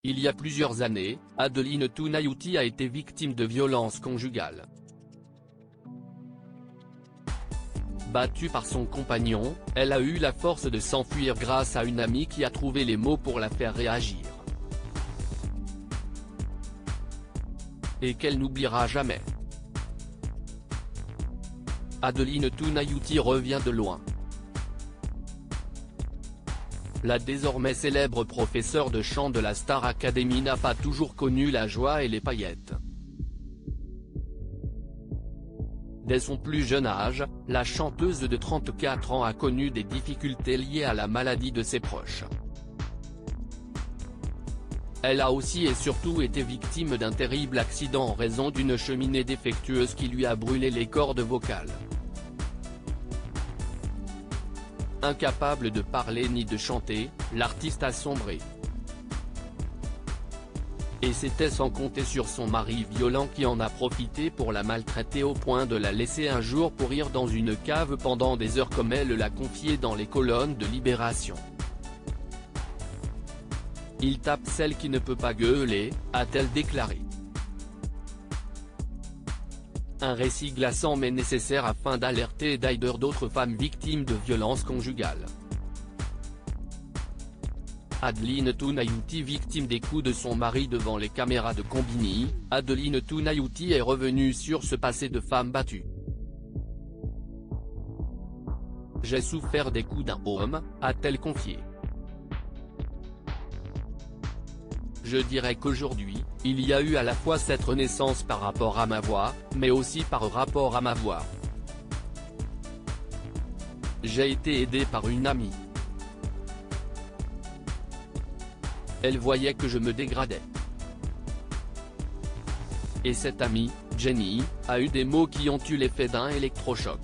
Il y a plusieurs années, Adeline Tounayouti a été victime de violences conjugales. Battue par son compagnon, elle a eu la force de s'enfuir grâce à une amie qui a trouvé les mots pour la faire réagir. Et qu'elle n'oubliera jamais. Adeline Tounayouti revient de loin. La désormais célèbre professeure de chant de la Star Academy n'a pas toujours connu la joie et les paillettes. Dès son plus jeune âge, la chanteuse de 34 ans a connu des difficultés liées à la maladie de ses proches. Elle a aussi et surtout été victime d'un terrible accident en raison d'une cheminée défectueuse qui lui a brûlé les cordes vocales. Incapable de parler ni de chanter, l'artiste a sombré. Et c'était sans compter sur son mari violent qui en a profité pour la maltraiter au point de la laisser un jour pourrir dans une cave pendant des heures comme elle l'a confié dans les colonnes de Libération. Il tape celle qui ne peut pas gueuler, a-t-elle déclaré. Un récit glaçant mais nécessaire afin d'alerter et d'aider d'autres femmes victimes de violences conjugales. Adeline Tounayouti victime des coups de son mari devant les caméras de Combini, Adeline Tounayouti est revenue sur ce passé de femme battue. J'ai souffert des coups d'un homme, a-t-elle confié. Je dirais qu'aujourd'hui, il y a eu à la fois cette renaissance par rapport à ma voix, mais aussi par rapport à ma voix. J'ai été aidée par une amie. Elle voyait que je me dégradais. Et cette amie, Jenny, a eu des mots qui ont eu l'effet d'un électrochoc.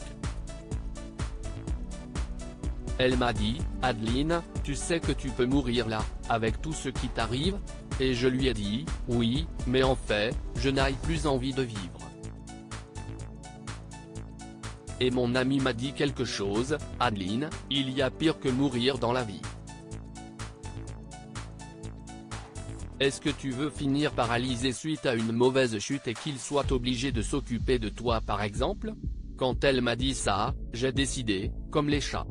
Elle m'a dit, Adeline, tu sais que tu peux mourir là, avec tout ce qui t'arrive ? Et je lui ai dit, oui, mais en fait, je n'ai plus envie de vivre. Et mon ami m'a dit quelque chose, Adeline, il y a pire que mourir dans la vie. Est-ce que tu veux finir paralysé suite à une mauvaise chute et qu'il soit obligé de s'occuper de toi par exemple ? Quand elle m'a dit ça, j'ai décidé, comme les chats.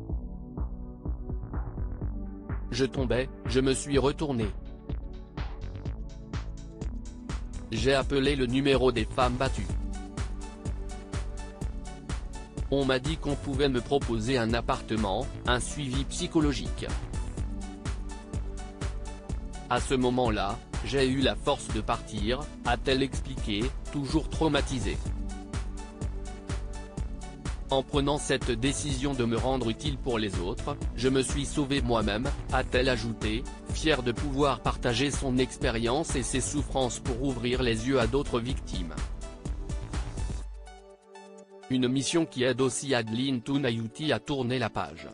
Je tombais, je me suis retourné. J'ai appelé le numéro des femmes battues. On m'a dit qu'on pouvait me proposer un appartement, un suivi psychologique. À ce moment-là, j'ai eu la force de partir, a-t-elle expliqué, toujours traumatisée. En prenant cette décision de me rendre utile pour les autres, je me suis sauvée moi-même, a-t-elle ajouté, fière de pouvoir partager son expérience et ses souffrances pour ouvrir les yeux à d'autres victimes. Une mission qui aide aussi Adeline Tounayouti à tourner la page.